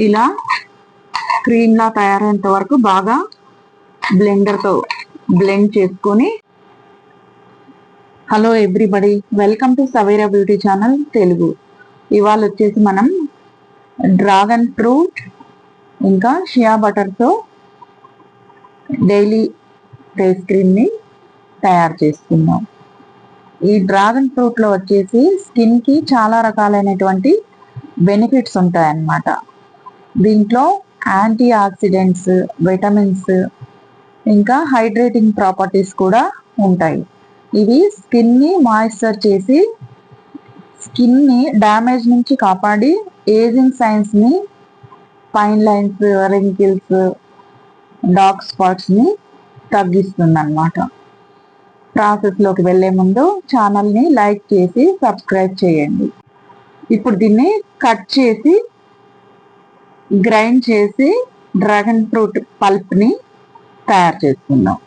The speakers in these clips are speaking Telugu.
ఇలా క్రీమ్ లా తయారయ్యేంత వరకు బాగా బ్లెండర్తో బ్లెండ్ చేసుకొని. Hello everybody, welcome to Savera beauty channel Telugu. ఇవాళ వచ్చేసి మనం డ్రాగన్ ఫ్రూట్ ఇంకా షియా బటర్తో డైలీ ఫేస్ క్రీమ్ని తయారు చేసుకుందాం. ఈ డ్రాగన్ ఫ్రూట్లో వచ్చేసి స్కిన్కి చాలా రకాలైనటువంటి బెనిఫిట్స్ ఉంటాయన్నమాట. దీంట్లో యాంటీ ఆక్సిడెంట్స్, విటమిన్స్ ఇంకా హైడ్రేటింగ్ ప్రాపర్టీస్ కూడా ఉంటాయి. ఇవి స్కిన్ని మాయిశ్చర్ చేసి స్కిన్ని డ్యామేజ్ నుంచి కాపాడి ఏజింగ్ సైన్స్ని, ఫైన్ లైన్స్, రింకిల్స్, డార్క్ స్పాట్స్ని తగ్గిస్తుంది అన్నమాట. ప్రాసెస్లోకి వెళ్ళే ముందు ఛానల్ని లైక్ చేసి సబ్స్క్రైబ్ చేయండి. ఇప్పుడు దీన్ని కట్ చేసి గ్రైండ్ చేసి డ్రాగన్ ఫ్రూట్ పల్ప్ని తయారు చేసుకుందాం.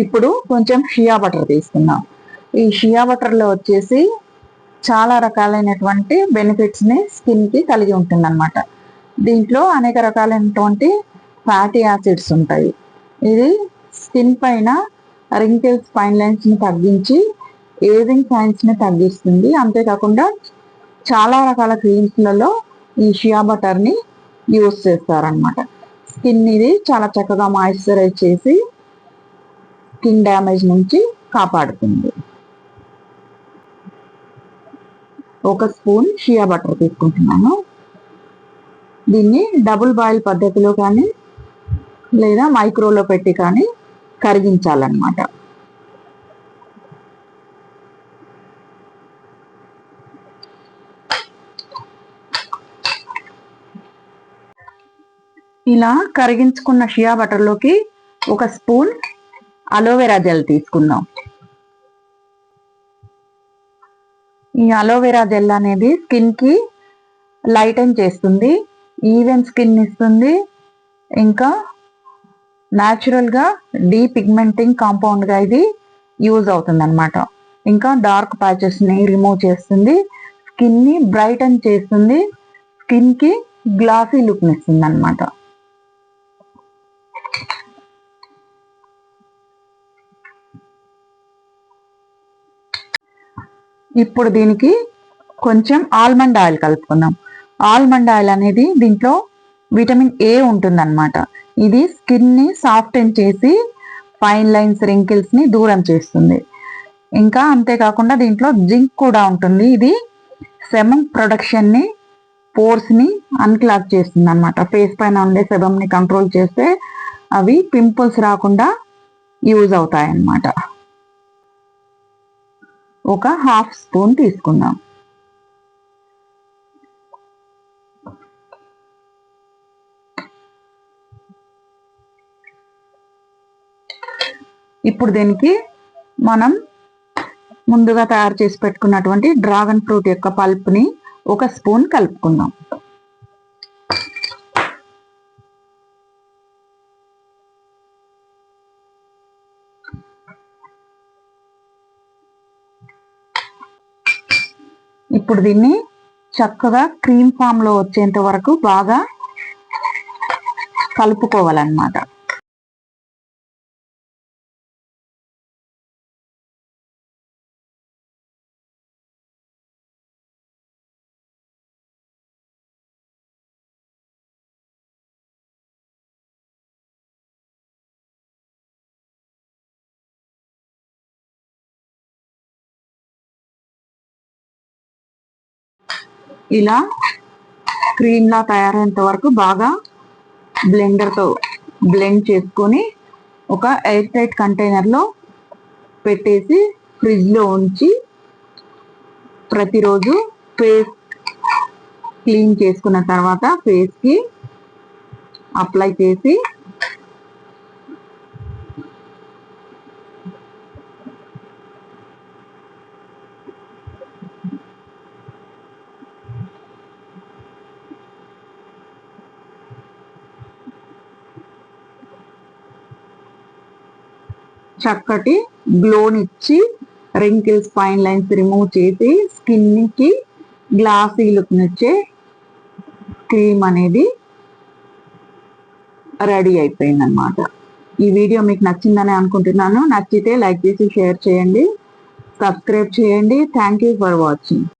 ఇప్పుడు కొంచెం షియా బటర్ తీసుకుందాం. ఈ షియా బటర్లో వచ్చేసి చాలా రకాలైనటువంటి బెనిఫిట్స్ని స్కిన్కి కలిగి ఉంటుంది అన్నమాట. దీంట్లో అనేక రకాలైనటువంటి ఫ్యాటీ యాసిడ్స్ ఉంటాయి. ఇది స్కిన్ పైన రింకిల్స్, ఫైన్ లైన్స్ని తగ్గించి ఏజింగ్ సైన్స్ని తగ్గిస్తుంది. అంతేకాకుండా చాలా రకాల క్రీమ్స్లలో ఈ షియా బటర్ని యూస్ చేస్తారనమాట. స్కిన్ ఇది చాలా చక్కగా మాయిశ్చరైజ్ చేసి స్కిన్ డ్యామేజ్ నుంచి కాపాడుతుంది. ఒక స్పూన్ షియా బటర్ తీసుకుంటున్నాను. దీన్ని డబుల్ బాయిల్ పద్ధతిలో కానీ లేదా మైక్రోలో పెట్టి కానీ కరిగించాలన్నమాట. ఇలా కరిగించుకున్న షియా బటర్లోకి ఒక స్పూన్ అలోవెరా జెల్ తీసుకుందాం. ఈ అలోవెరా జెల్ అనేది స్కిన్కి లైటన్ చేస్తుంది, ఈవెన్ స్కిన్ ఇస్తుంది, ఇంకా న్యాచురల్గా డీపిగ్మెంటింగ్ కాంపౌండ్గా ఇది యూజ్ అవుతుంది అనమాట. ఇంకా డార్క్ ప్యాచెస్ని రిమూవ్ చేస్తుంది, స్కిన్ని బ్రైటన్ చేస్తుంది, స్కిన్కి గ్లాసీ లుక్ని ఇస్తుంది అనమాట. ఇప్పుడు దీనికి కొంచెం ఆల్మండ్ ఆయిల్ కలుపుకుందాం. ఆల్మండ్ ఆయిల్ అనేది దీంట్లో విటమిన్ ఏ ఉంటుందన్నమాట. ఇది స్కిన్ని సాఫ్టెన్ చేసి ఫైన్ లైన్స్, రింకిల్స్ని దూరం చేస్తుంది. ఇంకా అంతేకాకుండా దీంట్లో జింక్ కూడా ఉంటుంది. ఇది సెబమ్ ప్రొడక్షన్ని, పోర్స్ని అన్క్లాగ్ చేస్తుంది అనమాట. ఫేస్ పైన ఉండే సెబమ్ని కంట్రోల్ చేస్తే అవి పింపుల్స్ రాకుండా యూజ్ అవుతాయి అన్నమాట. ఒక హాఫ్ స్పూన్ తీసుకుందాం. ఇప్పుడు దీనికి మనం ముందుగా తయారు చేసి పెట్టుకున్నటువంటి డ్రాగన్ ఫ్రూట్ యొక్క పల్ప్ని ఒక స్పూన్ కలుపుకుందాం. ఇప్పుడు దీన్ని చక్కగా క్రీమ్ ఫామ్లో వచ్చేంత వరకు బాగా కలుపుకోవాలన్నమాట. ఇలా క్రీమ్ లా తయారయ్యేంత వరకు బాగా బ్లెండర్తో బ్లెండ్ చేసుకొని ఒక ఎయిర్ టైట్ కంటైనర్లో పెట్టేసి ఫ్రిడ్జ్లో ఉంచి ప్రతిరోజు ఫేస్ క్లీన్ చేసుకున్న తర్వాత ఫేస్కి అప్లై చేసి చక్కటి గ్లోనిచ్చి రింకిల్స్ ఫైన్ లైన్స్ రిమూవ్ చేసి స్కిన్కి గ్లాసీ లుక్నిచ్చే క్రీమ్ అనేది రెడీ అయిపోయింది అనమాట. ఈ వీడియో మీకు నచ్చిందని అనుకుంటున్నాను. నచ్చితే లైక్ చేసి షేర్ చేయండి, సబ్స్క్రైబ్ చేయండి. Thank you for watching.